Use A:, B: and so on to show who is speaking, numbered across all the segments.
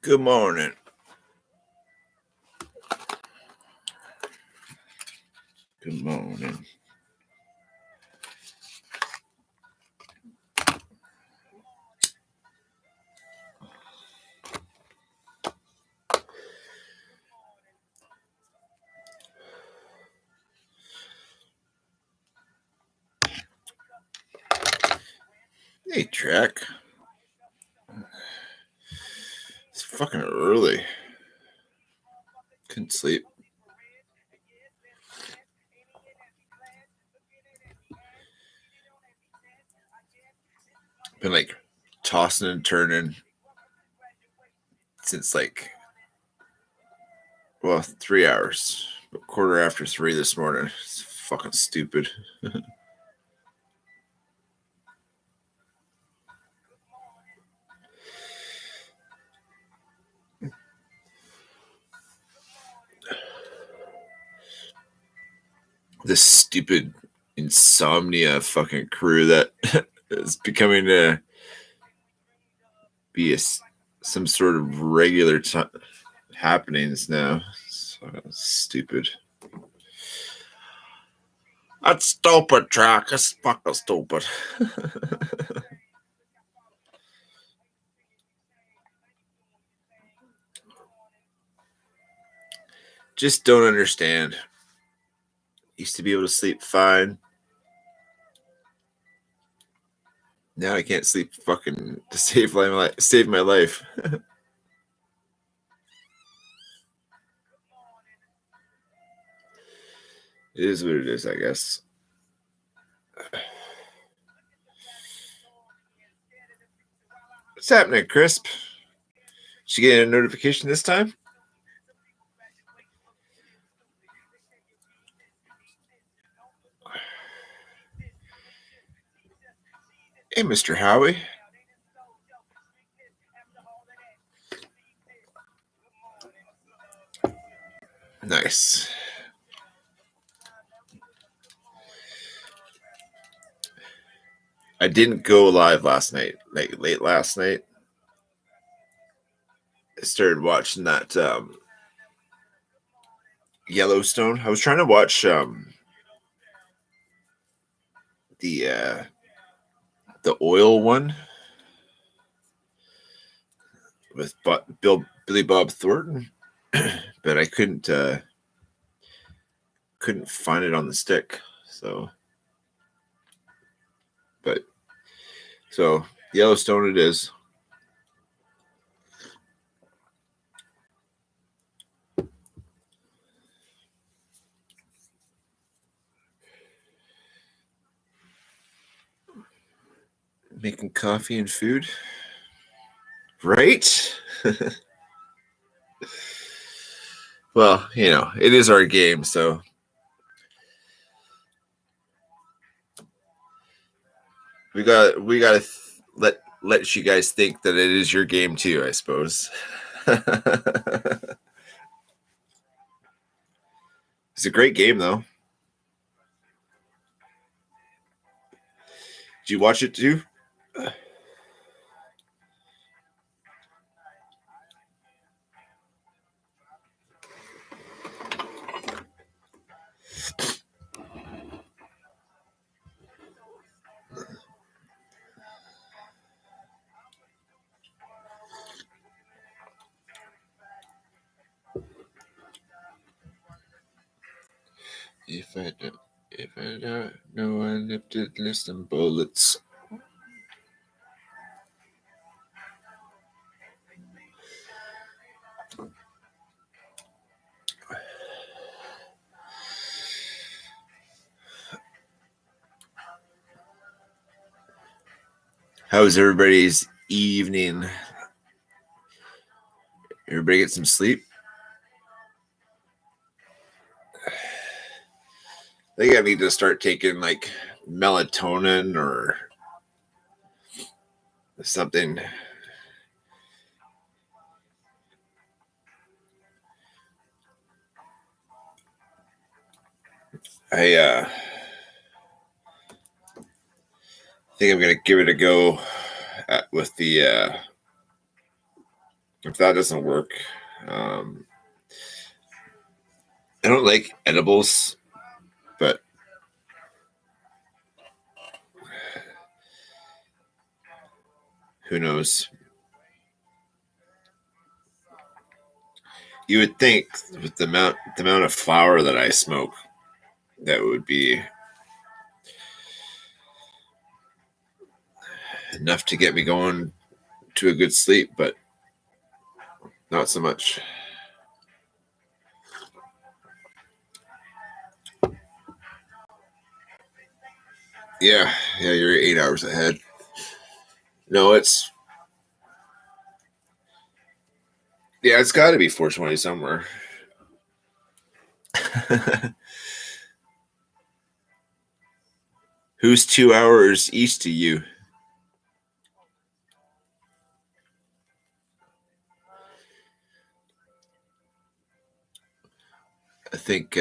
A: Good morning. Good morning. Hey, Track. It's fucking early. Couldn't sleep. Been like tossing and turning since 3 hours. A quarter after 3 this morning. It's fucking stupid. This stupid insomnia fucking crew that is becoming to be some sort of regular happenings now. So stupid. That's stupid, Track. That's fucking stupid. Just don't understand. Used to be able to sleep fine. Now I can't sleep fucking to save my life. It is what it is, I guess. What's happening, Crisp? Did you get a notification this time? Hey, Mr. Howie. Nice. I didn't go live last night, like late last night. I started watching that Yellowstone. I was trying to watch the oil one with Billy Bob Thornton, but I couldn't find it on the stick. So Yellowstone it is. Making coffee and food. Right? Well, it is our game, so we got to let you guys think that it is your game too, I suppose. It's a great game, though. Did you watch it too? If I don't know, I lifted listen bullets. How's everybody's evening? Everybody get some sleep? I think I need to start taking like melatonin or something. I think I'm gonna give it a go with the if that doesn't work, I don't like edibles, but who knows? You would think with the amount of flour that I smoke, that would be enough to get me going to a good sleep, but not so much. Yeah, you're 8 hours ahead. No, it's got to be 4:20 somewhere. Who's 2 hours east of you? I think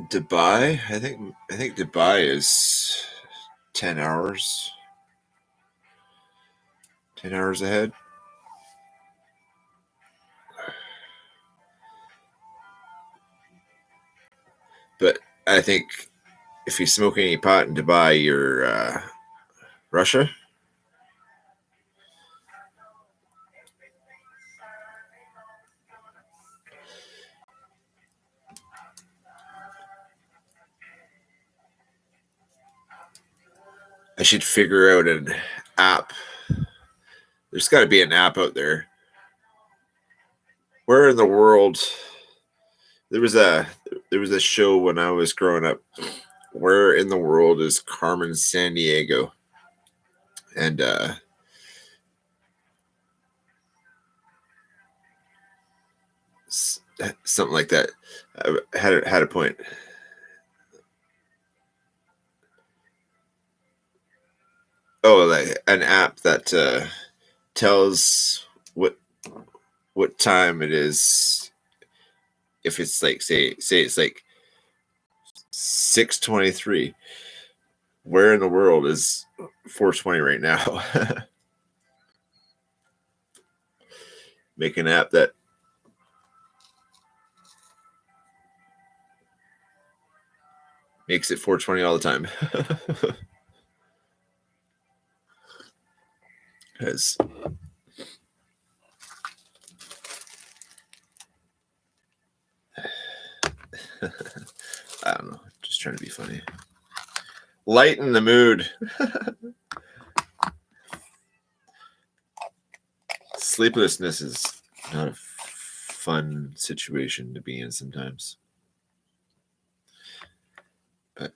A: Dubai. I think Dubai is 10 hours. 10 hours ahead. But I think if you're smoking any pot in Dubai, you're Russia. I should figure out an app. There's got to be an app out there. Where in the world? There was a show when I was growing up. Where in the world is Carmen Sandiego? And something like that. I had a point. Oh, like an app that tells what time it is. If it's like say it's like 6:23. Where in the world is 4:20 right now? Make an app that makes it 4:20 all the time. Because I don't know, just trying to be funny. Lighten the mood. Sleeplessness is not a fun situation to be in sometimes. But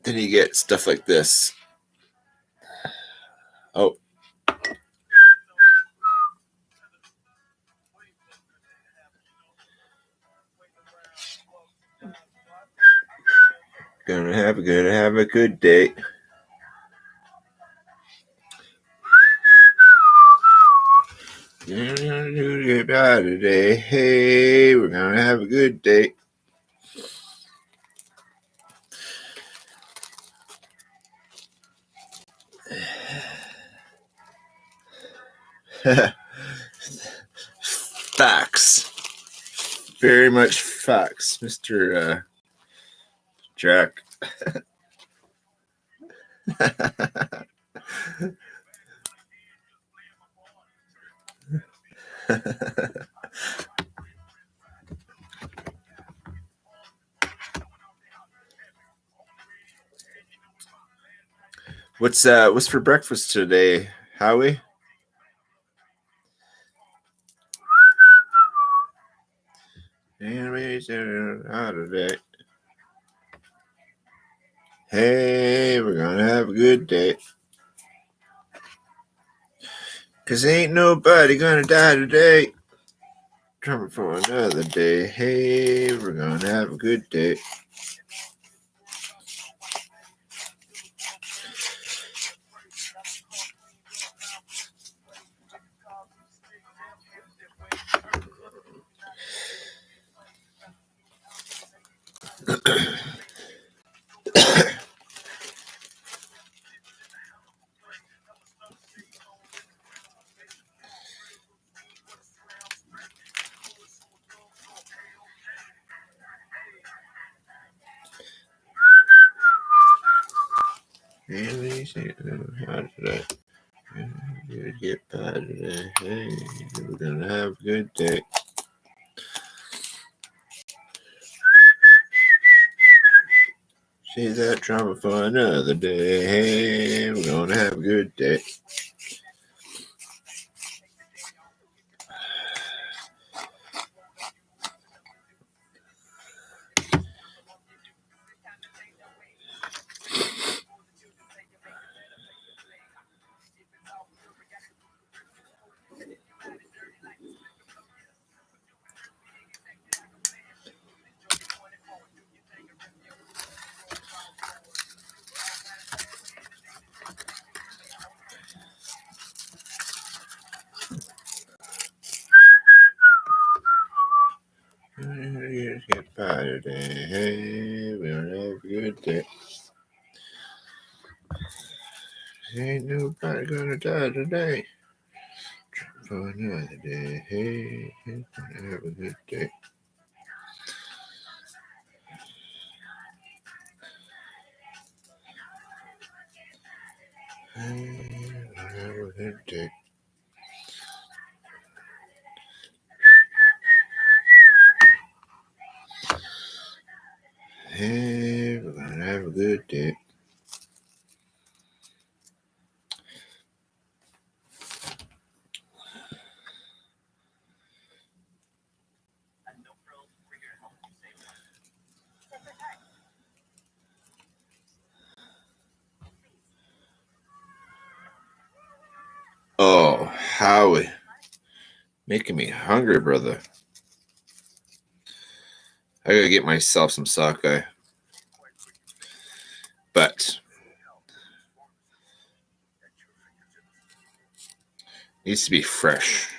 A: then you get stuff like this. Oh. Gonna have a good day. Today. Hey, we're gonna have a good day. Facts. Very much facts, Mr. Jack. What's for breakfast today, Howie? Today. Hey, we're gonna have a good day. 'Cause ain't nobody gonna die today. Drumming for another day. Hey, we're gonna have a good day. Really? How did I get by today? Hey, we're gonna have a good day. Save that trauma for another day. Hey, we're gonna have a good day. Get by today. Hey, we're gonna have a good day. Ain't nobody gonna die today. For another day. Hey, we're gonna have a good day. Hey, we're gonna have a good day. Hey, we're gonna have a good day. Oh, Howie. Making me hungry, brother. I gotta get myself some sockeye. But needs to be fresh.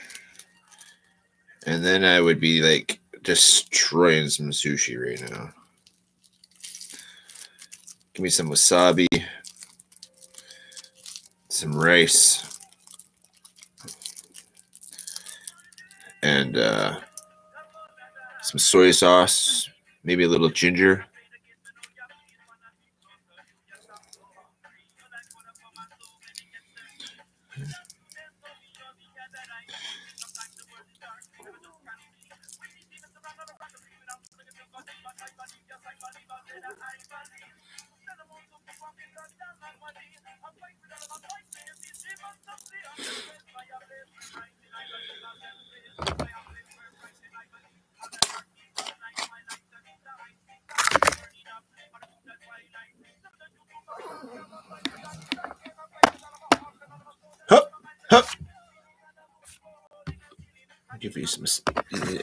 A: And then I would be like destroying some sushi right now. Give me some wasabi, some rice, and some soy sauce, maybe a little ginger. Hup, hup. I'll give you some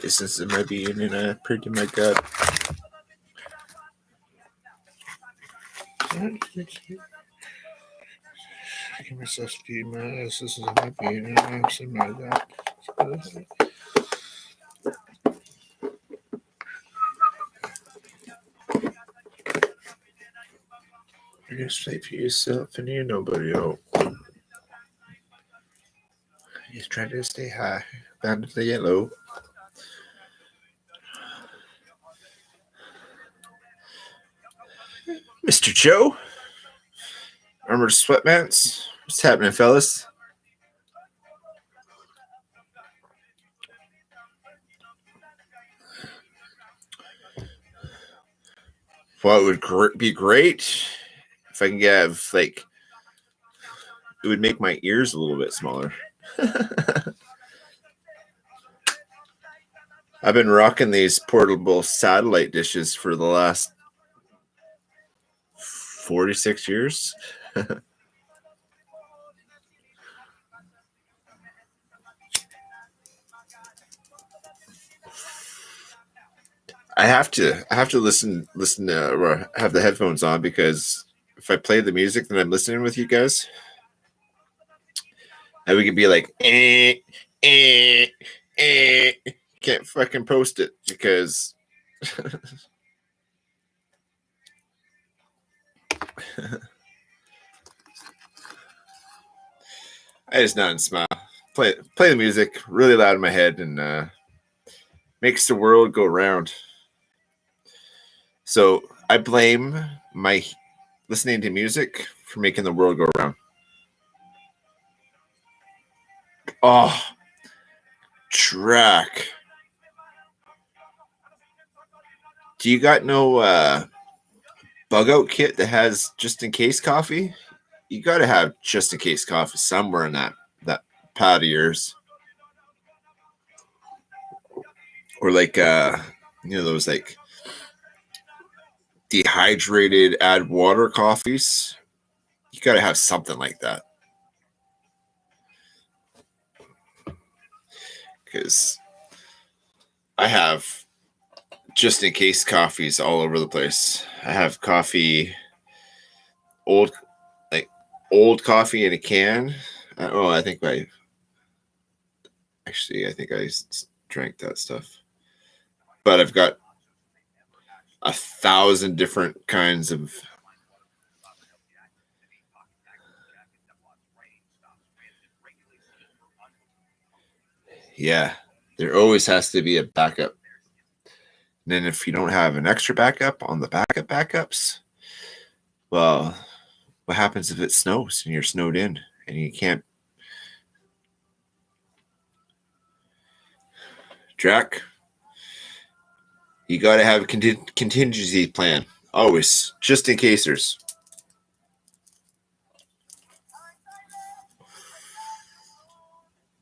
A: essence of my being, and I pray to my God. Give myself speed, my essence of my being, and I'm saying my God. You're just fight for yourself, and you're nobody else. Just trying to stay high, down to the yellow. Mr. Joe, armored sweatpants. What's happening, fellas? Well, it would be great if I can have like it would make my ears a little bit smaller. I've been rocking these portable satellite dishes for the last 46 years. I have to listen or have the headphones on because if I play the music that I'm listening with you guys, and we could be like, eh, eh. Can't fucking post it because I just nod and smile. Play the music really loud in my head, and makes the world go round. So I blame my listening to music for making the world go round. Oh, track. Do you got no bug out kit that has just in case coffee? You got to have just in case coffee somewhere in that pad of yours, or like those like dehydrated add water coffees. You got to have something like that because I have just in case coffees all over the place. I have coffee, old like old coffee in a can. I think I drank that stuff, but I've got 1,000 different kinds of. Yeah, there always has to be a backup. And then if you don't have an extra backup on the backups, well, what happens if it snows and you're snowed in and you can't? Drac, you got to have a contingency plan always, just in case there's.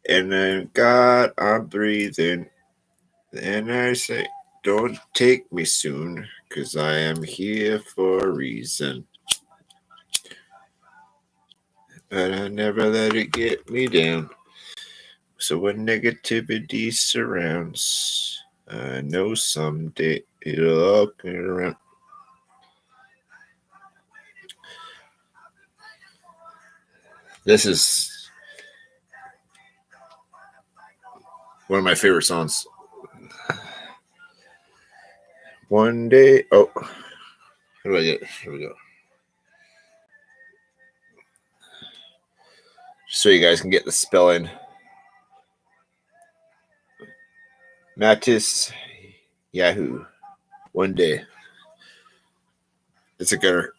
A: And then, God, I'm breathing. And I say, don't take me soon, because I am here for a reason. But I never let it get me down. So when negativity surrounds, I know someday it'll all come around. This is one of my favorite songs. One day, how do I get it? Here we go. Just so you guys can get the spelling. Mattis Yahoo. One day. It's a good.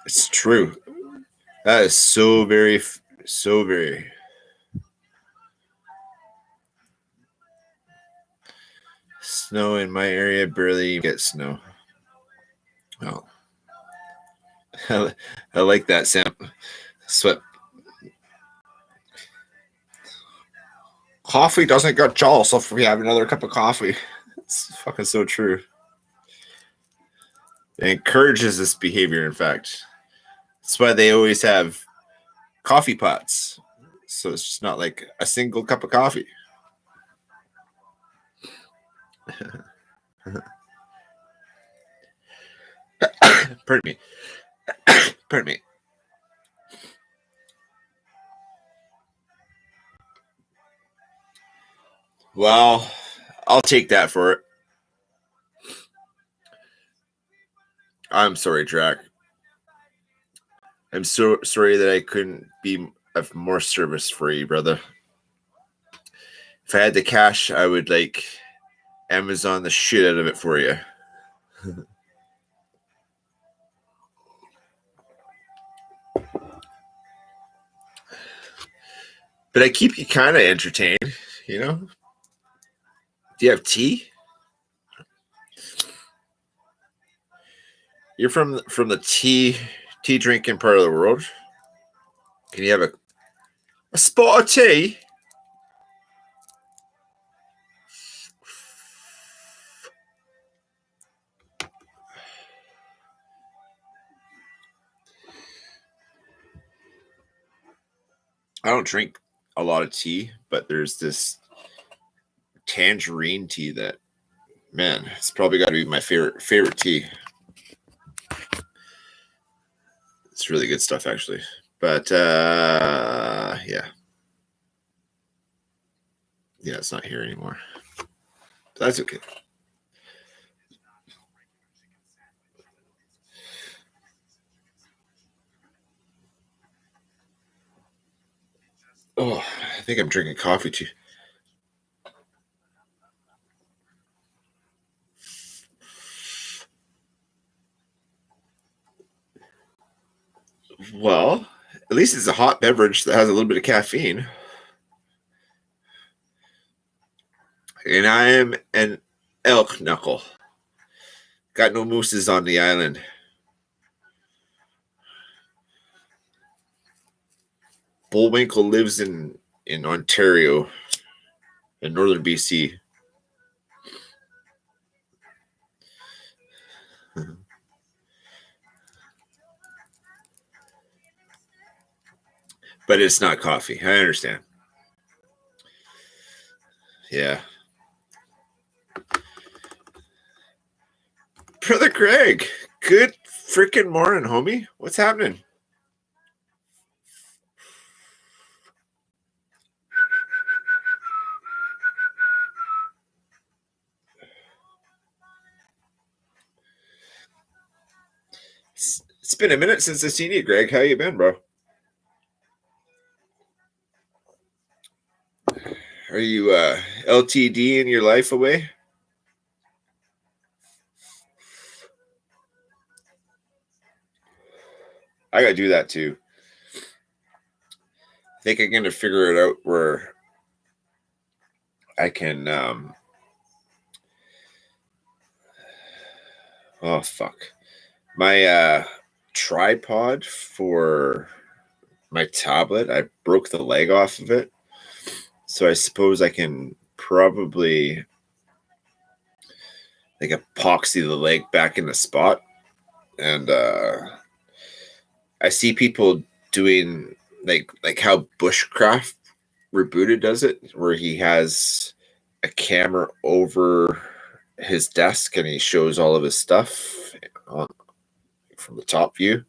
A: It's true. That is so very. Snow in my area, barely get snow. Oh. I like that sound. Sweat. Coffee doesn't get jealous if we have another cup of coffee. It's fucking so true. It encourages this behavior, in fact. That's why they always have coffee pots. So it's just not like a single cup of coffee. Pardon me. Pardon me. Well, I'll take that for it. I'm sorry, Drac. I'm so sorry that I couldn't be of more service for you, brother. If I had the cash, I would like Amazon the shit out of it for you. But I keep you kind of entertained, you know? Do you have tea? You're from the tea drinking part of the world. Can you have a spot of tea? I don't drink a lot of tea, but there's this tangerine tea that, man, it's probably got to be my favorite tea. It's really good stuff, actually. But yeah, it's not here anymore. But that's okay. Oh, I think I'm drinking coffee too. Well, at least it's a hot beverage that has a little bit of caffeine. And I am an elk knuckle. Got no mooses on the island. Bullwinkle lives in Ontario, in northern BC. But it's not coffee. I understand. Yeah. Brother Greg, good freaking morning, homie. What's happening? It's been a minute since I've seen you, Greg. How you been, bro? Are you LTD in your life away? I gotta do that too. I think I'm gonna figure it out where I can oh fuck. My tripod for my tablet, I broke the leg off of it. So I suppose I can probably like epoxy the leg back in the spot. And I see people doing like how Bushcraft Rebooted does it, where he has a camera over his desk and he shows all of his stuff on, from the top view.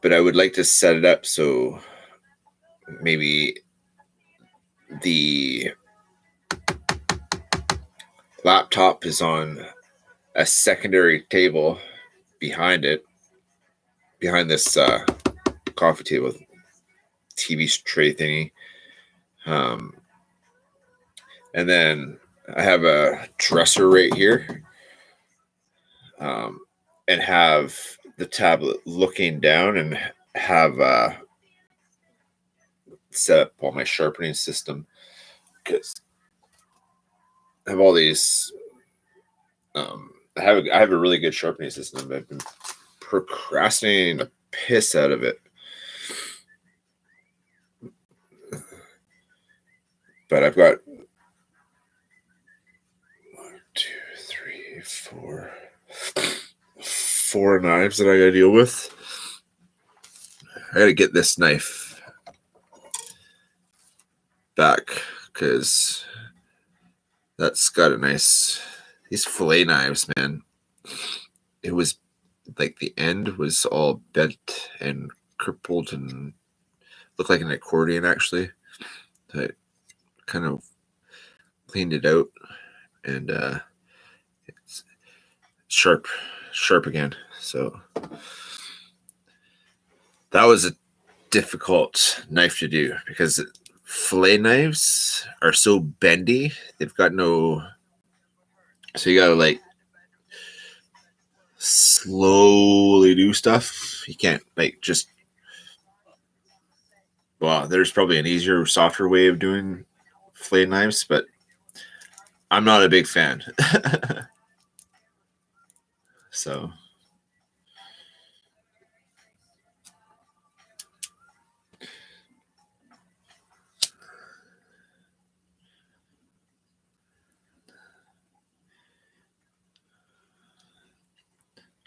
A: But I would like to set it up so maybe the laptop is on a secondary table behind it, behind this coffee table, TV tray thingy. And then I have a dresser right here, and have the tablet looking down and have set up all my sharpening system because I have all these. I have a really good sharpening system. I've been procrastinating the piss out of it, but I've got 1, 2, 3, 4 knives that I got to deal with. I got to get this knife back because that's got a nice. These fillet knives, man. It was like the end was all bent and crippled and looked like an accordion actually. I kind of cleaned it out and it's sharp again. So that was a difficult knife to do because fillet knives are so bendy. They've got no, so you gotta like slowly do stuff. You can't like just, well, there's probably an easier, softer way of doing fillet knives, but I'm not a big fan. So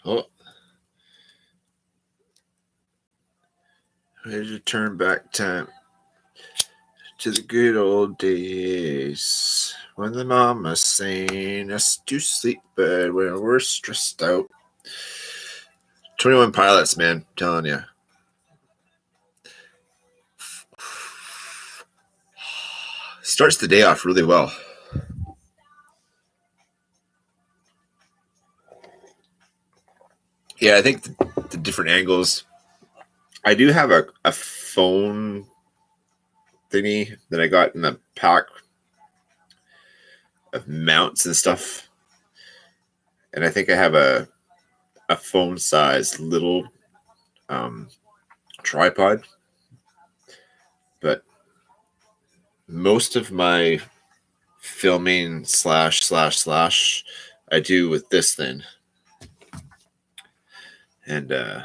A: oh, ready to turn back time to the good old days when the mama sang us to sleep, but when we're stressed out. 21 Pilots, man, I'm telling you. Starts the day off really well. Yeah, I think the different angles I do have a phone thingy that I got in the pack of mounts and stuff. And I think I have a phone size little tripod. But most of my filming slash I do with this thing. And oh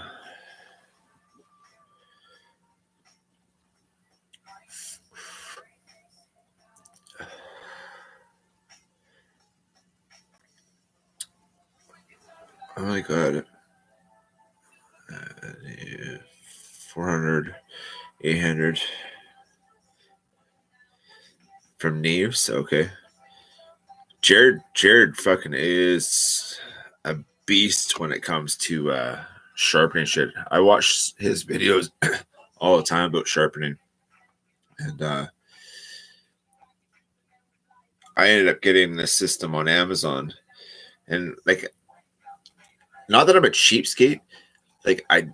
A: my god, 400, 800 from Neves. Okay, Jared fucking is a beast when it comes to sharpening shit. I watch his videos all the time about sharpening, and I ended up getting this system on Amazon, and like, not that I'm a cheapskate, like I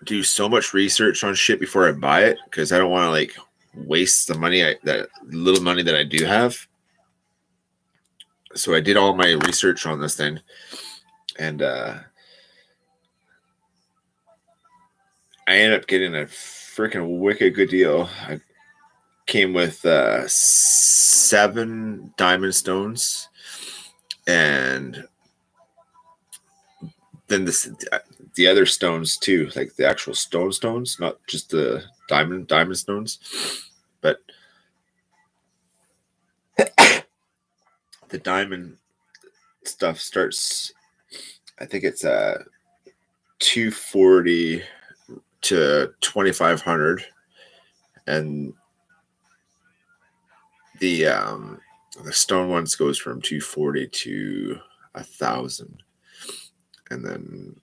A: do so much research on shit before I buy it because I don't want to like waste the money that little money that I do have. So I did all my research on this thing, and I ended up getting a freaking wicked good deal. I came with 7 diamond stones, and then the other stones too, like the actual stones, not just the diamond stones, but the diamond stuff starts. I think it's 240 to 2,500, and the stone ones goes from 240 to 1,000, and then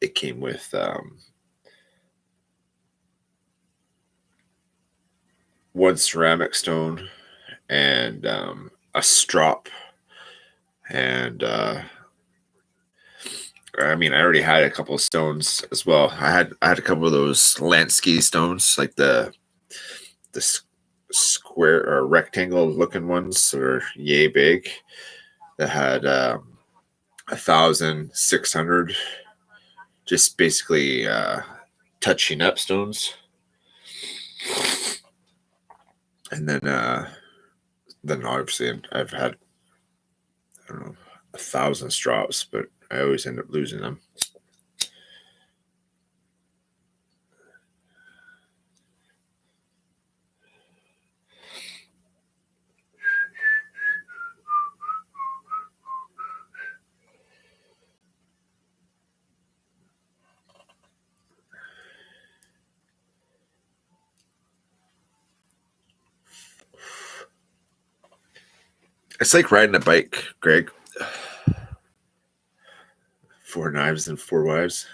A: it came with one ceramic stone and a strop, and I mean, I already had a couple of stones as well. I had a couple of those Lansky stones, like the square or rectangle looking ones, or yay big, that had 1,600, just basically touching up stones. And then obviously I've had, I don't know, 1,000 strops, but I always end up losing them. It's like riding a bike, Greg. 4 knives and 4 wives.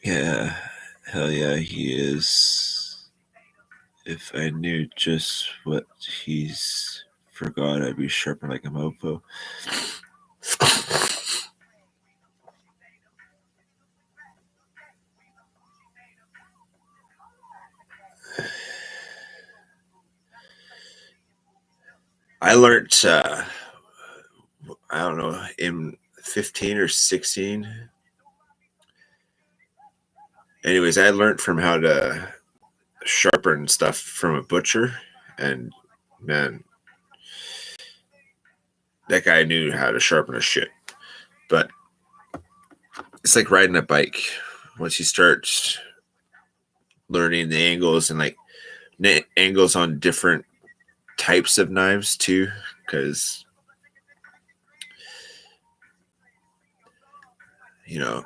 A: Yeah, hell yeah, he is. If I knew just what he's forgot, I'd be sharpened like a mofo. I learned, I don't know, in 15 or 16. Anyways, I learned from how to sharpen stuff from a butcher, and man, that guy knew how to sharpen a shit. But it's like riding a bike. Once you start learning the angles and like angles on different types of knives too, because you know,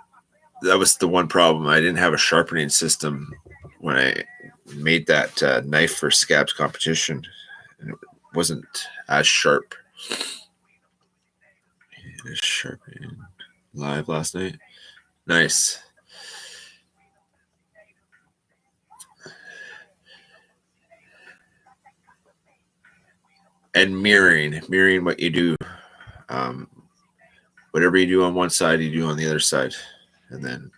A: that was the one problem. I didn't have a sharpening system when I made that knife for Scab's competition, and it wasn't as sharp. Sharpening. live last night. Nice. And mirroring what you do. Whatever you do on one side, you do on the other side. And then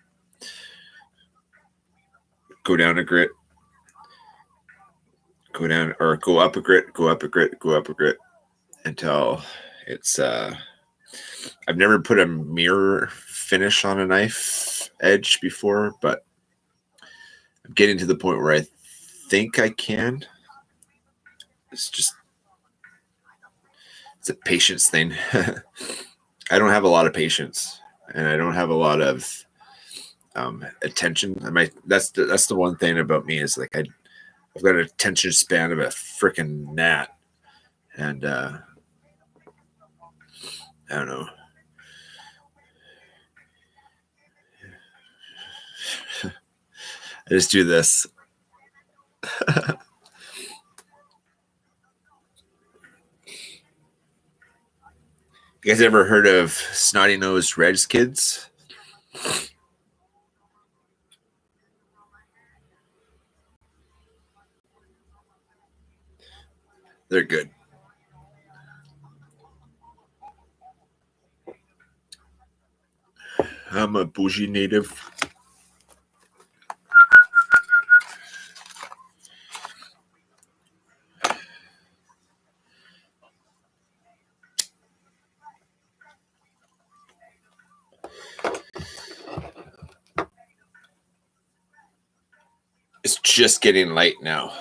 A: go down a grit, go down, or go up a grit, go up a grit, go up a grit until it's I've never put a mirror finish on a knife edge before, but I'm getting to the point where I think I can. It's a patience thing. I don't have a lot of patience, and I don't have a lot of attention. That's the one thing about me is like I've got an attention span of a freaking gnat, and I don't know. I just do this. You guys ever heard of snotty nosed Reds kids? They're good. I'm a bougie native. It's just getting light now.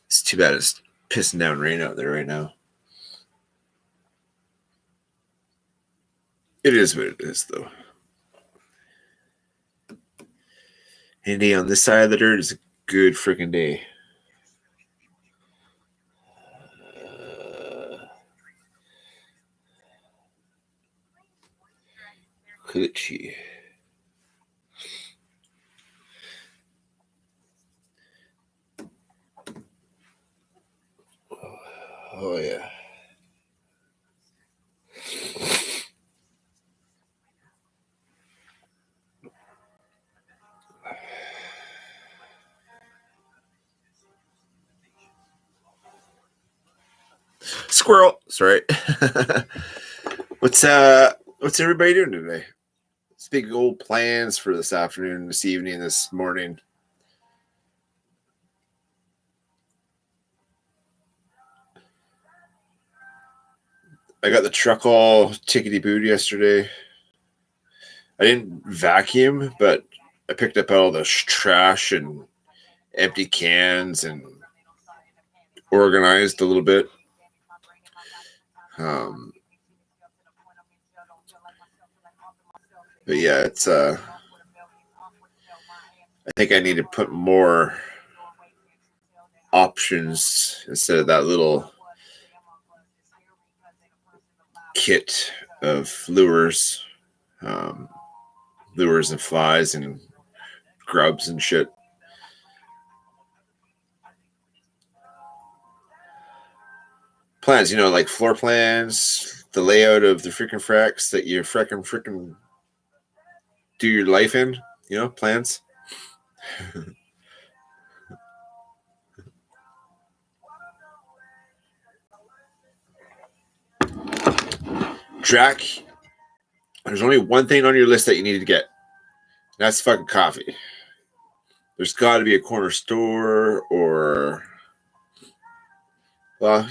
A: It's too bad it's pissing down rain out there right now. It is what it is, though. Any day on this side of the dirt is a good freaking day. Coochie. Oh, yeah. Squirrel. Sorry. What's everybody doing today? Let's big old plans for this afternoon, this evening, this morning. I got the truck all tickety boo yesterday. I didn't vacuum, but I picked up all the trash and empty cans and organized a little bit. But yeah, it's I think I need to put more options instead of that little kit of lures and flies and grubs and shit. Plans, like floor plans, the layout of the freaking fracks that you freaking do your life in, plans. Jack, there's only one thing on your list that you need to get. That's fucking coffee. There's got to be a corner store or, well,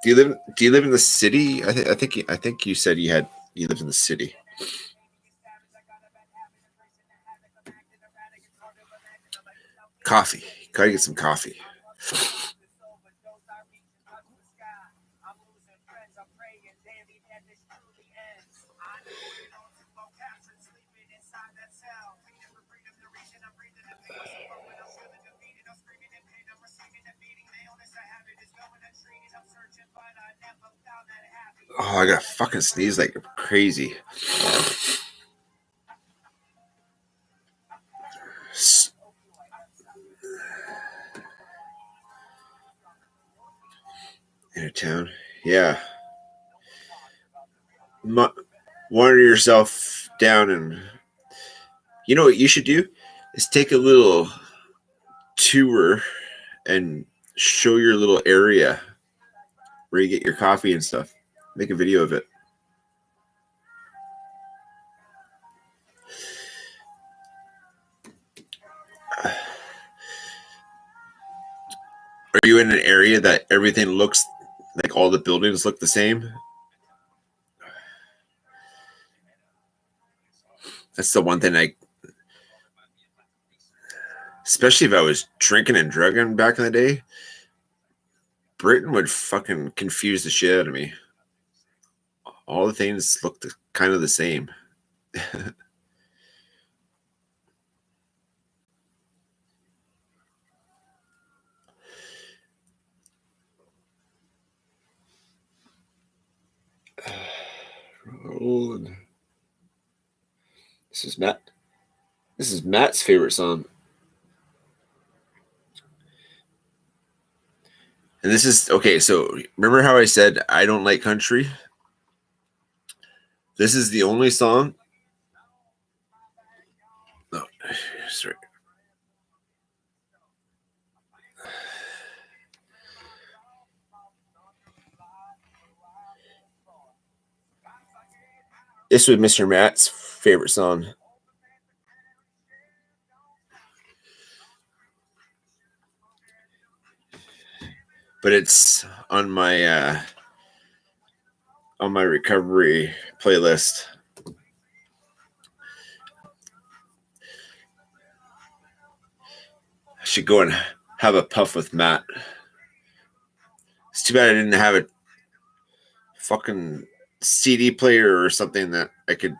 A: do you live in the city? I think you said you lived in the city. Coffee. Gotta get some coffee. Oh, I got fucking sneeze like crazy. Yeah. Wander yourself down, and you know what you should do is take a little tour and show your little area where you get your coffee and stuff. Make a video of it. Are you in an area that everything looks like all the buildings look the same? That's the one thing especially if I was drinking and drugging back in the day, Britain would fucking confuse the shit out of me. All the things looked kind of the same. This is Matt. This is Matt's favorite song. And this is okay. So remember how I said I don't like country? This is the only song. No, sorry. This was Mr. Matt's favorite song. But it's on my recovery playlist. I should go and have a puff with Matt. It's too bad I didn't have a fucking CD player or something that I could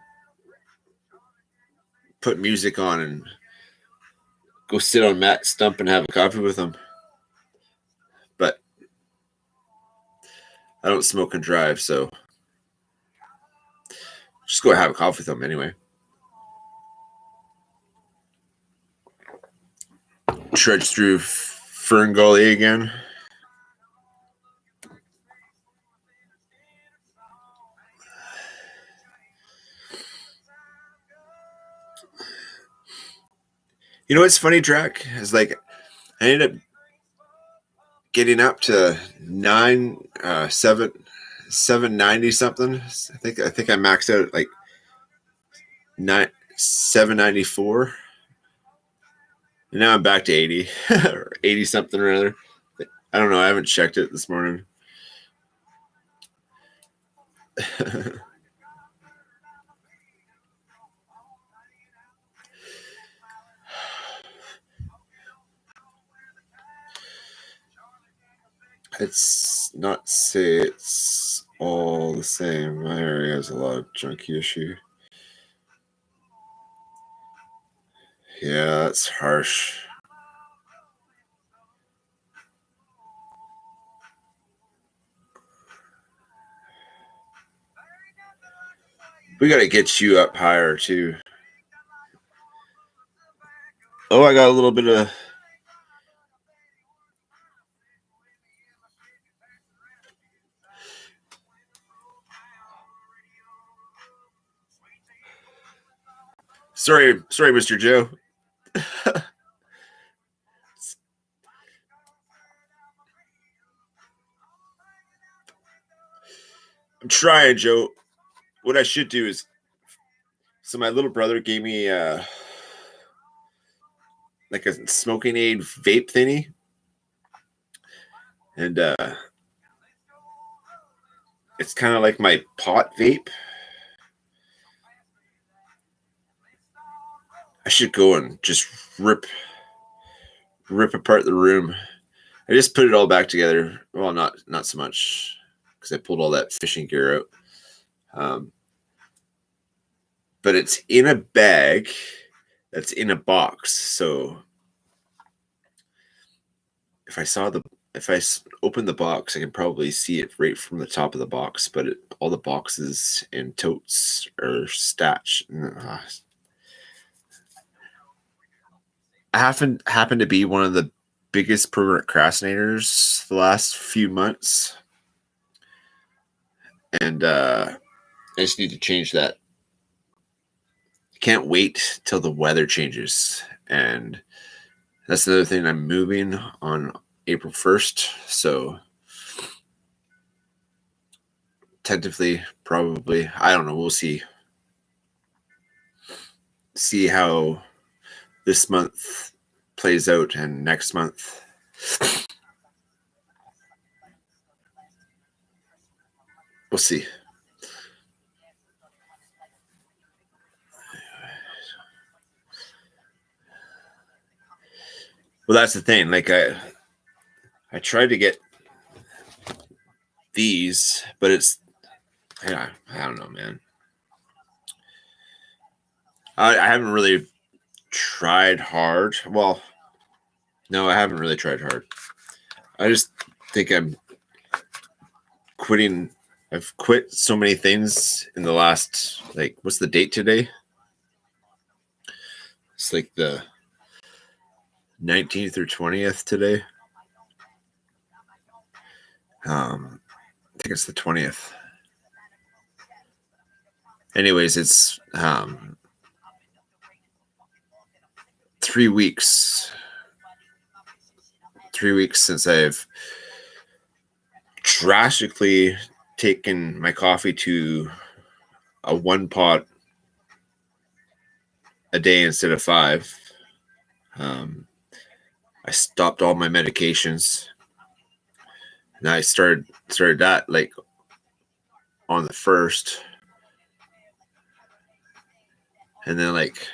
A: put music on and go sit on Matt's stump and have a coffee with him. But I don't smoke and drive, so just go have a coffee with him anyway. Trudge through Fern Gully again. You know what's funny, Drac? Is like I ended up getting up to 790 something. I think I maxed out at like 794. And now I'm back to 80 or 80 something or other. I don't know. I haven't checked it this morning. It's not say it's all the same. My area has a lot of junkie issue. Yeah, that's harsh. We got to get you up higher too. Oh, I got a little bit of. Sorry, Mr. Joe. I'm trying, Joe. What I should do is, so my little brother gave me like a smoking aid vape thingy, and it's kind of like my pot vape. I should go and just rip apart the room. I just put it all back together. Well, not so much because I pulled all that fishing gear out. But it's in a bag that's in a box. So if I open the box, I can probably see it right from the top of the box. But all the boxes and totes are stashed. I happened to be one of the biggest procrastinators the last few months. And I just need to change that. Can't wait till the weather changes. And that's another thing. I'm moving on April 1st. So tentatively, probably, I don't know. We'll see. See how this month plays out and next month. We'll see. Well, that's the thing. Like I tried to get these, but it's, yeah, I don't know, man. I haven't really tried hard. Well, no, I haven't really tried hard. I just think I'm quitting. I've quit so many things in the last, like, what's the date today? It's like the 19th or 20th today. I think it's the 20th. Anyways, it's 3 weeks. 3 weeks since I've drastically taken my coffee to a 1 pot a day instead of 5. I stopped all my medications, and I started that like on the 1st, and then like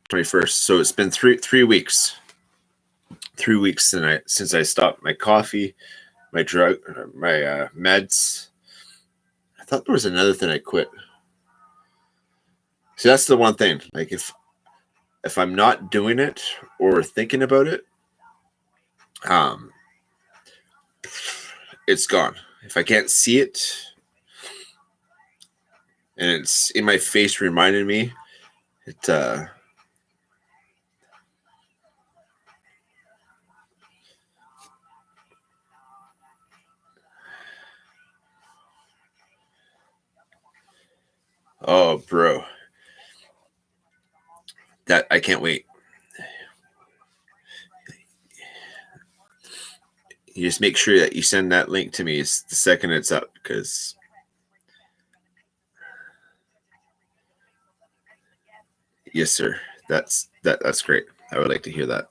A: 21st. So it's been three weeks. 3 weeks since I stopped my coffee, my drug, my meds. I thought there was another thing I quit. See, that's the one thing. Like if I'm not doing it or thinking about it, it's gone. If I can't see it and it's in my face reminding me, it oh, bro, that I can't wait. You just make sure that you send that link to me the second it's up, because yes, sir. That's great. I would like to hear that.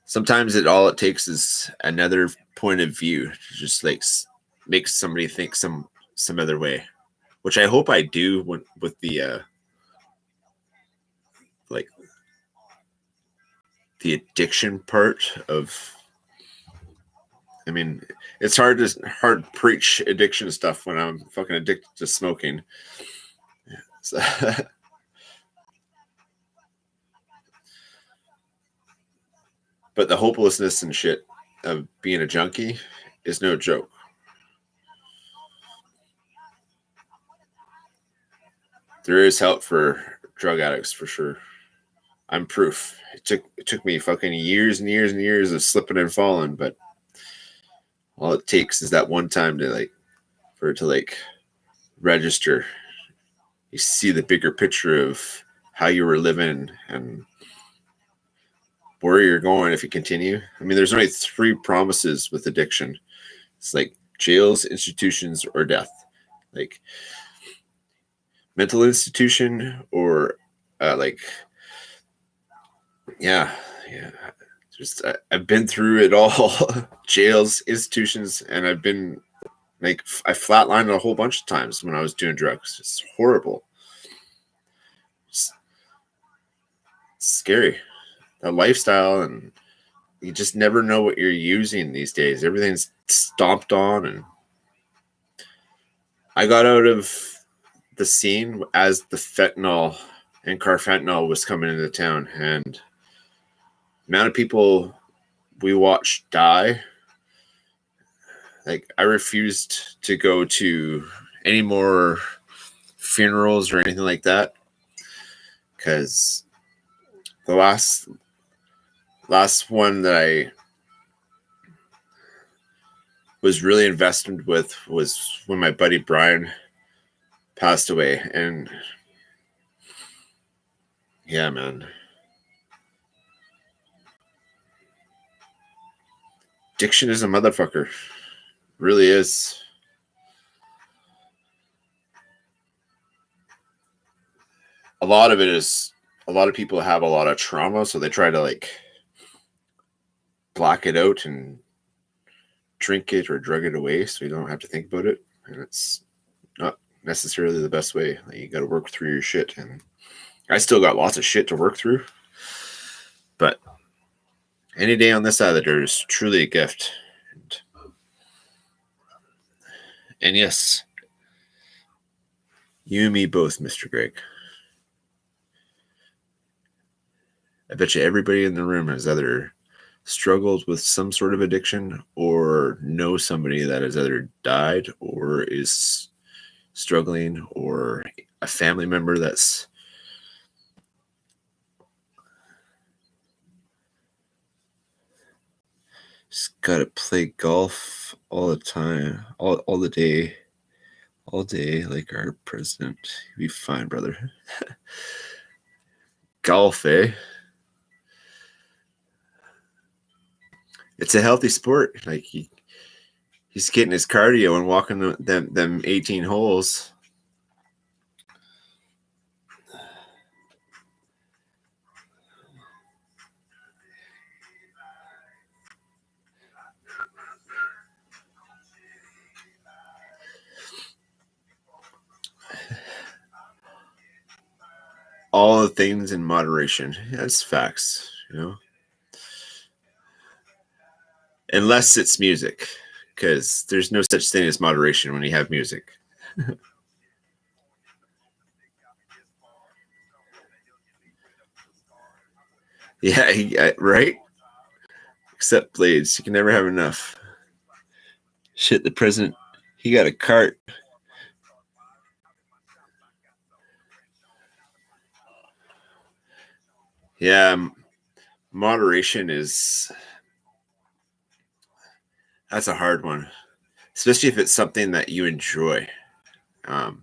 A: Sometimes all it takes is another point of view to just like make somebody think some other way, which I hope I do with the like the addiction part of. I mean, it's hard to preach addiction stuff when I'm fucking addicted to smoking. So, but the hopelessness and shit of being a junkie is no joke. There is help for drug addicts for sure. I'm proof. It took me fucking years and years and years of slipping and falling, but all it takes is that one time to for it to register. You see the bigger picture of how you were living and where you're going if you continue. I mean, there's only 3 promises with addiction. It's like jails, institutions, or death. Like mental institution or yeah. Just I've been through it all. Jails, institutions, and I've been I flatlined a whole bunch of times when I was doing drugs. It's horrible. It's scary. That lifestyle, and you just never know what you're using these days. Everything's stomped on, and I got out of the scene as the fentanyl and carfentanil was coming into town, and the amount of people we watched die. Like, I refused to go to any more funerals or anything like that, because the last one that was really invested with was when my buddy Brian passed away. And yeah, man, addiction is a motherfucker. Really is. A lot of it is, a lot of people have a lot of trauma, so they try to like block it out and drink it or drug it away so you don't have to think about it. And it's not necessarily the best way. Like, you got to work through your shit. And I still got lots of shit to work through. But any day on this side of the dirt is truly a gift. And yes, you and me both, Mr. Greg. I bet you everybody in the room has either struggled with some sort of addiction or know somebody that has either died or is struggling, or a family member that's just got to play golf all the time, all the day, all day, like our president. You'll be fine, brother. Golf, eh? It's a healthy sport. Like, he's getting his cardio and walking them 18 holes. All the things in moderation. That's facts, you know. Unless it's music, because there's no such thing as moderation when you have music. Yeah, right? Except blades. You can never have enough. Shit, the president, he got a cart. Yeah, moderation that's a hard one, especially if it's something that you enjoy. Um,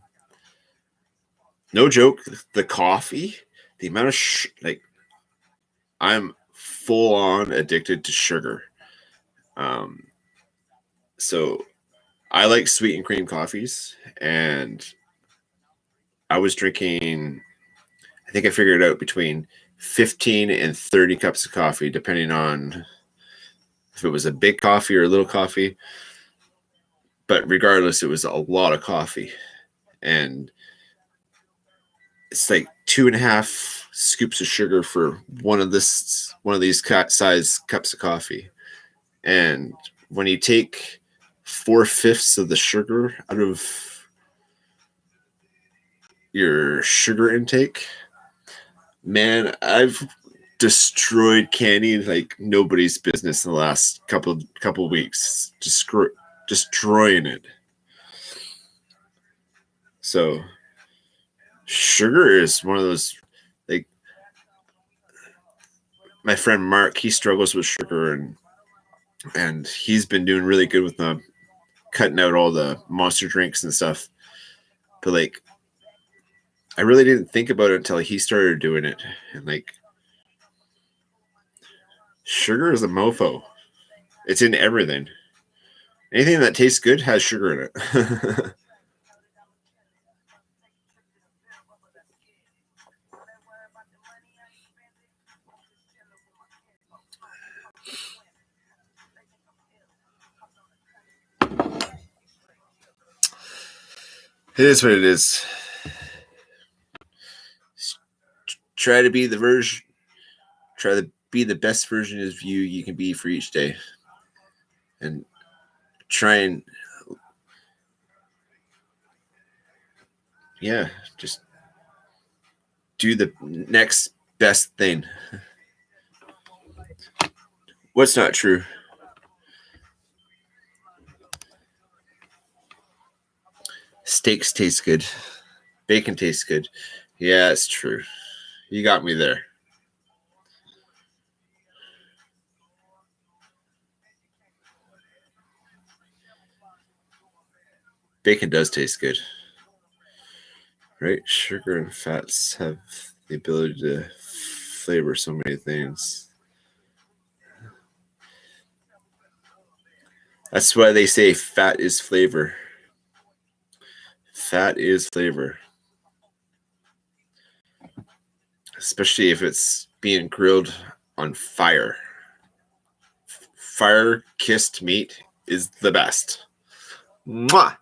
A: no joke, the coffee, the amount of like, I'm full on addicted to sugar. Um, so I like sweet and cream coffees, and I was drinking, I think I figured out between 15 and 30 cups of coffee, depending on if it was a big coffee or a little coffee. But regardless, it was a lot of coffee. And it's like 2.5 scoops of sugar for one of these size cups of coffee. And when you take 4/5 of the sugar out of your sugar intake, man, I've destroyed candy like nobody's business in the last couple weeks. Destroying it. So sugar is one of those, like, my friend Mark, he struggles with sugar, and he's been doing really good with them, cutting out all the monster drinks and stuff. But like, I really didn't think about it until he started doing it. And like, sugar is a mofo. It's in everything. Anything that tastes good has sugar in it. It is what it is. Try to be the version. Try to be the best version of you can be for each day, and try and just do the next best thing. What's not true? Steaks taste good. Bacon tastes good. Yeah, it's true. You got me there. bacon does taste good. Right? Sugar and fats have the ability to flavor so many things. That's why they say fat is flavor. Fat is flavor. Especially if it's being grilled on fire. Fire-kissed meat is the best. Mwah!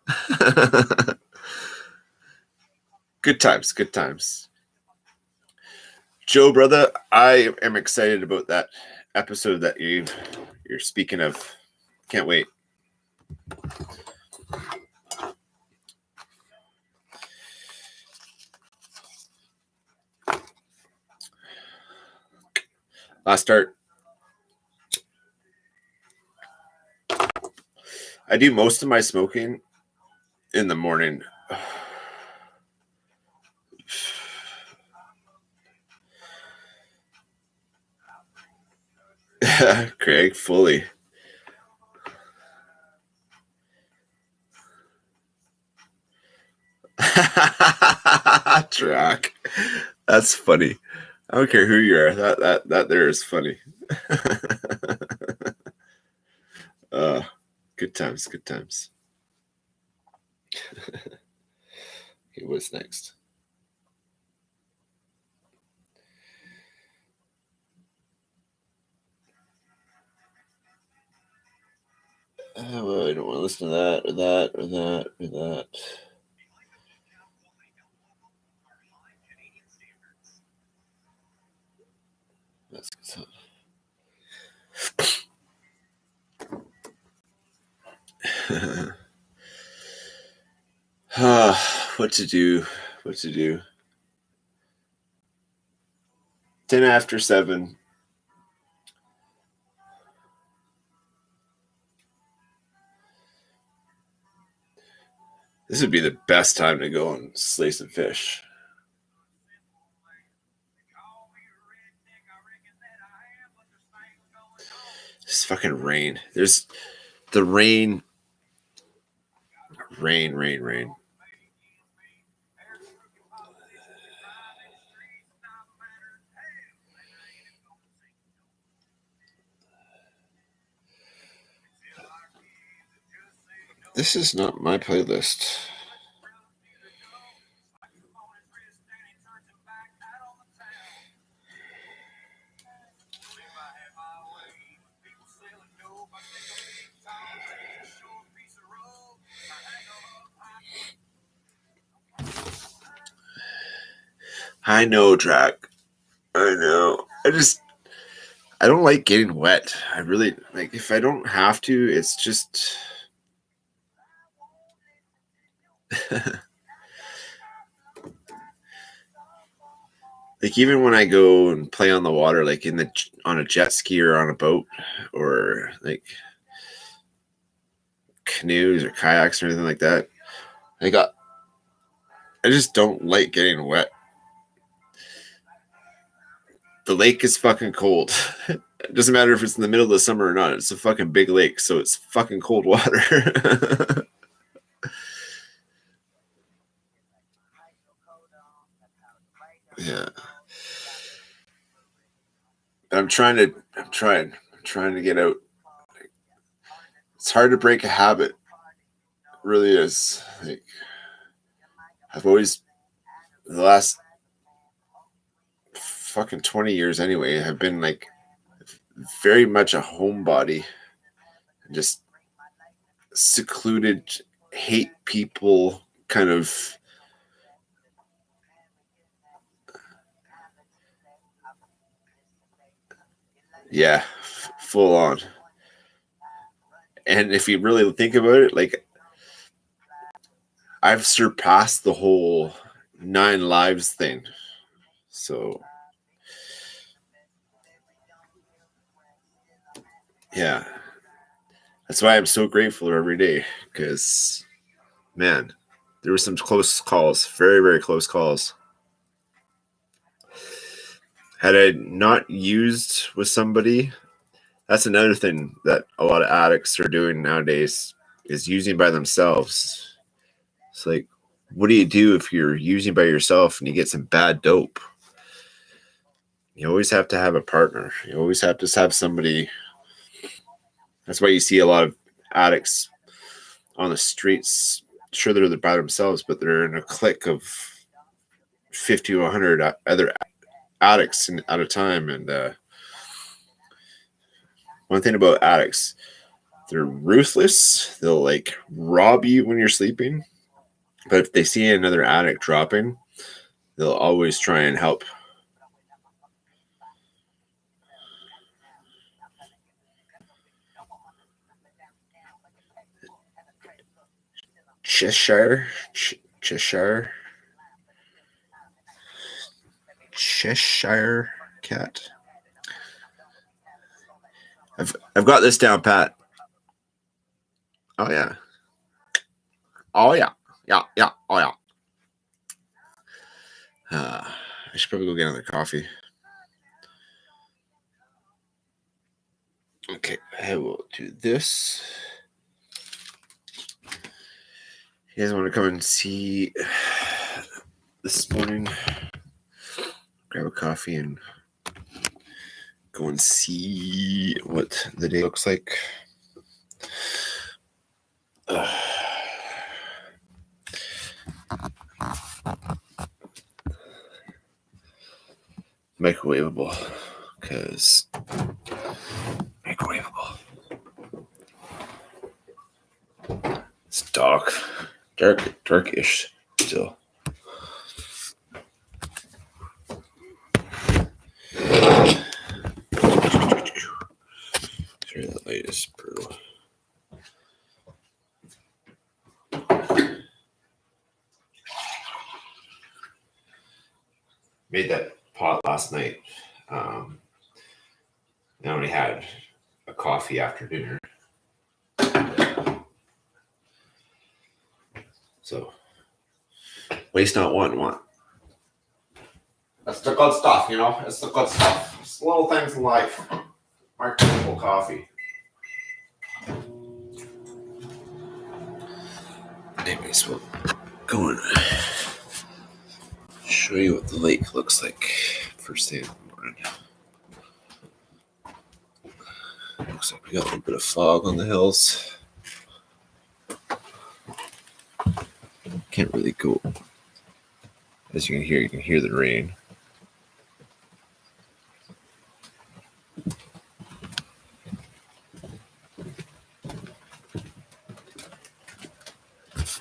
A: Good times, good times. Joe, brother, I am excited about that episode that you're speaking of. Can't wait. Last start. I do most of my smoking in the morning. Craig, fully. Track. That's funny. I don't care who you are. That there is funny. Good times, good times. Okay, what's next? Well, I don't want to listen to that or that or that or that. That's good. What to do? 10 after 7. This would be the best time to go and slay some fish. This fucking rain. There's the rain. Rain. This is not my playlist. I know, Drac. I know. I don't like getting wet. I really like if I don't have to, it's just like even when I go and play on the water, like on a jet ski or on a boat or like canoes or kayaks or anything like that. I just don't like getting wet. The lake is fucking cold. It doesn't matter if it's in the middle of the summer or not. It's a fucking big lake, so it's fucking cold water. Yeah. I'm trying to get out. It's hard to break a habit. It really is. Like I've always the last fucking 20 years anyway, have been like very much a homebody. Just secluded, hate people kind of yeah, full on. And if you really think about it, like I've surpassed the whole 9 lives thing. So yeah. That's why I'm so grateful every day because man, there were some close calls, very, very close calls. Had I not used with somebody, that's another thing that a lot of addicts are doing nowadays is using by themselves. It's like, what do you do if you're using by yourself and you get some bad dope? You always have to have a partner. You always have to have somebody. That's why you see a lot of addicts on the streets. Sure, they're by themselves, but they're in a clique of 50 to 100 other addicts at a time. And one thing about addicts, they're ruthless. They'll like rob you when you're sleeping. But if they see another addict dropping, they'll always try and help. Cheshire cat. I've got this down pat. Oh yeah. Oh yeah. Yeah. Oh yeah. I should probably go get another coffee. Okay, I will do this. You guys want to come and see this morning? Grab a coffee and go and see what the day looks like. Microwavable, because microwavable. It's darkish still. Sure, that light is brutal. Made that pot last night. I only had a coffee after dinner. So, waste not, want. That's the good stuff, you know? It's the good stuff. It's little things in life. Microwavable coffee. Anyways, we'll go and show you what the lake looks like first thing in the morning. Looks like we got a little bit of fog on the hills. Can't really go. As you can hear the rain.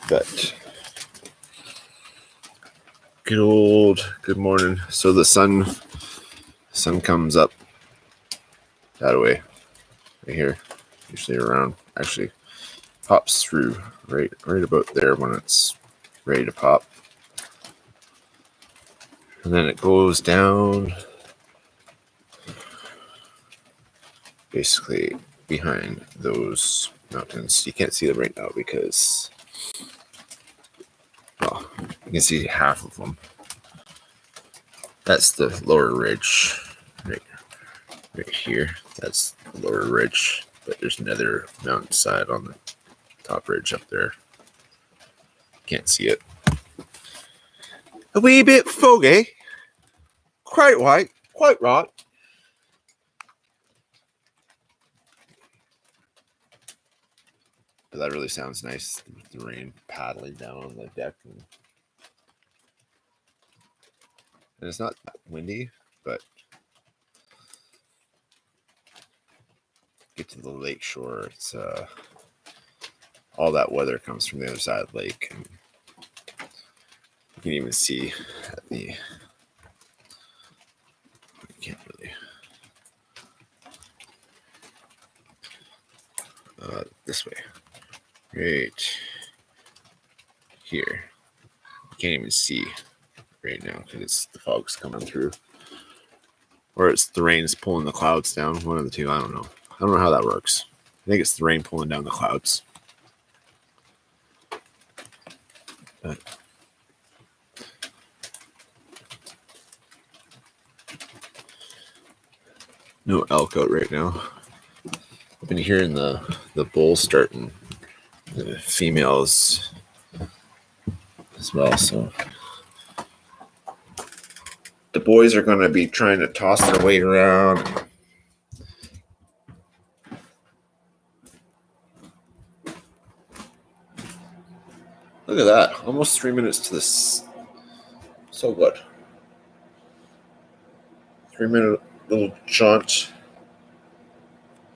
A: But good morning. So the sun comes up that way, right here, usually around, actually pops through right about there when it's ready to pop. And then it goes down basically behind those mountains. You can't see them right now because, well, you can see half of them. That's the lower ridge right here. That's the lower ridge, but there's another mountainside on the top ridge up there. Can't see it. A wee bit foggy. Quite white. Quite right. But that really sounds nice with the rain paddling down on the deck. And it's not that windy, but get to the lake shore. It's all that weather comes from the other side of the lake. And you can even see at the, you can't really, this way, right here. You can't even see right now because the fog's coming through, or it's the rain's pulling the clouds down. One of the two. I don't know how that works. I think it's the rain pulling down the clouds. But no elk out right now. I've been hearing the bulls starting. The females as well. So the boys are going to be trying to toss their weight around. Look at that. Almost 3 minutes to this. So good. 3-minute little jaunt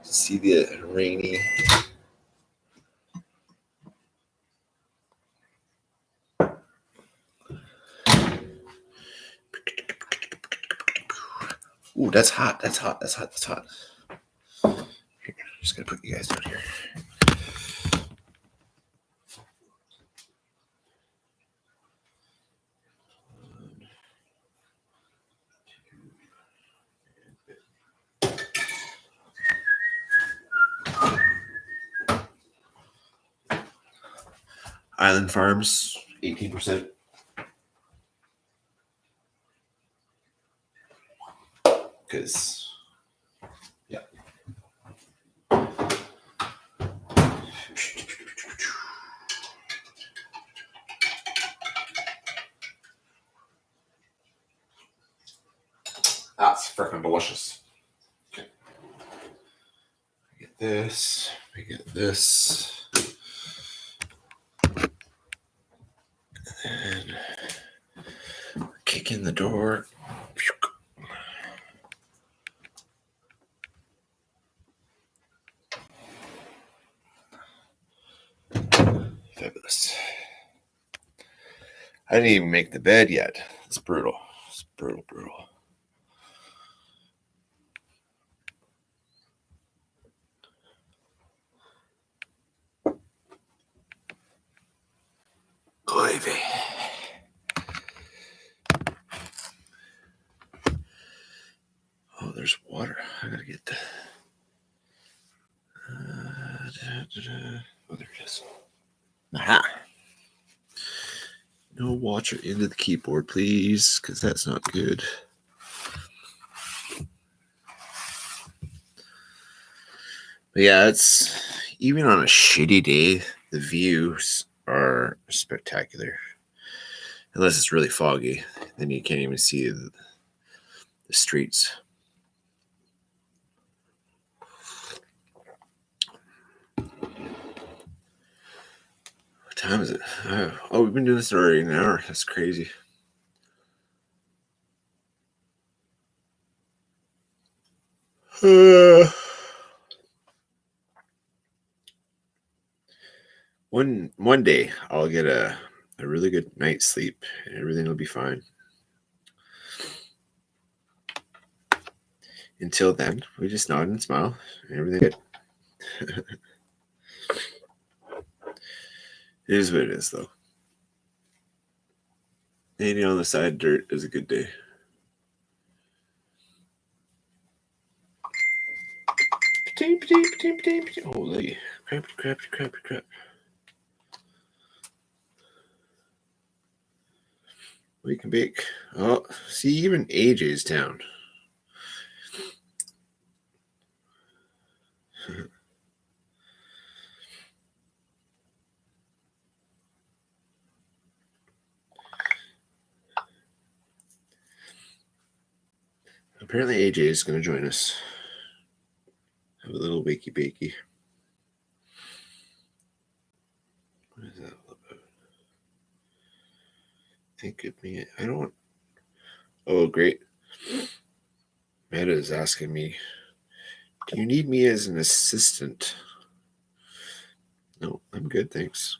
A: to see the rainy. Ooh, that's hot. That's hot. That's hot. That's hot. Here, just going to put you guys down here. Island Farms, 18%. Because, yeah. That's freaking delicious. Okay. We get this. We get this. And kick in the door. Fabulous. I didn't even make the bed yet. It's brutal. It's brutal, brutal. Gravy. Oh, there's water. I gotta get the. Oh, there it is. Aha. No water into the keyboard, please, because that's not good. But yeah, it's even on a shitty day, the views are spectacular. Unless it's really foggy, then you can't even see the streets. What time is it? Oh, we've been doing this already an hour. That's crazy. One day I'll get a really good night's sleep and everything will be fine. Until then, we just nod and smile and everything good. It is what it is, though. Anything on the side dirt is a good day. Holy crap. We can bake. Oh, see, even AJ's down. Apparently AJ is going to join us. Have a little wakey bakey. What is that all about? Think of me. I don't. Oh, great. Meta is asking me, do you need me as an assistant? No, I'm good, thanks.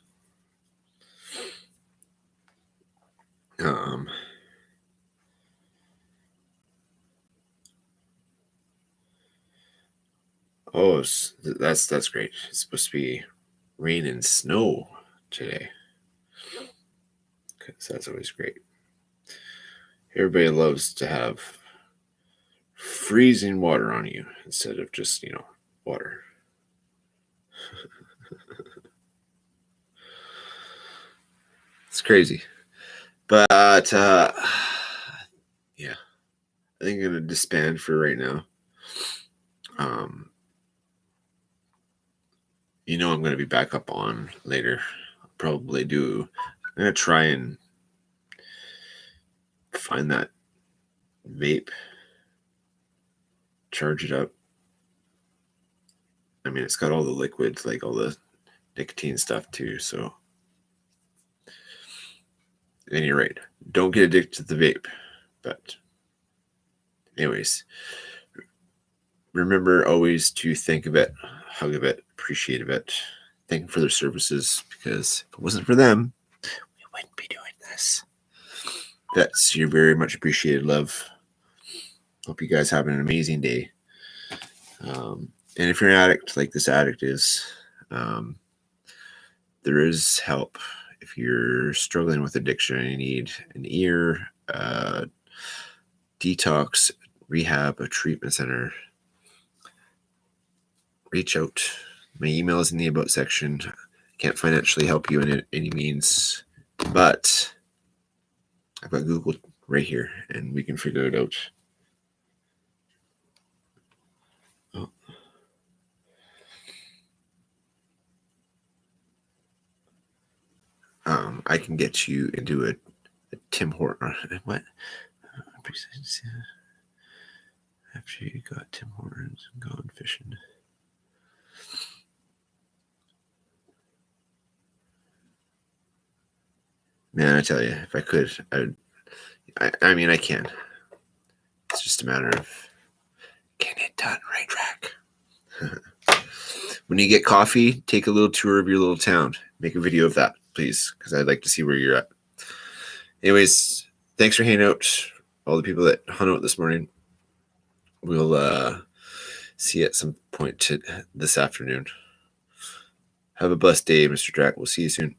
A: Oh, that's great. It's supposed to be rain and snow today. Because that's always great. Everybody loves to have freezing water on you instead of just, water. It's crazy. But, yeah. I think I'm going to disband for right now. I'm going to be back up on later. I'll probably do. I'm going to try and find that vape, charge it up. I mean, it's got all the liquids, like all the nicotine stuff too. So, at any rate, don't get addicted to the vape. But, anyways, remember always to think of it, hug of it, appreciate of it, thank them for their services, because if it wasn't for them, we wouldn't be doing this. That's your very much appreciated love. Hope you guys have an amazing day. And if you're an addict like this addict is, there is help. If you're struggling with addiction and you need an ear, detox, rehab, a treatment center, reach out. My email is in the about section. Can't financially help you in any means, but I've got Google right here and we can figure it out. I can get you into a Tim Hortons. What? After you got Tim Hortons and gone fishing. Man, I tell you, if I could, I mean, I can. It's just a matter of getting it done, right, Drac? When you get coffee, take a little tour of your little town. Make a video of that, please, because I'd like to see where you're at. Anyways, thanks for hanging out. All the people that hung out this morning. We'll see you at some point this afternoon. Have a blessed day, Mr. Drac. We'll see you soon.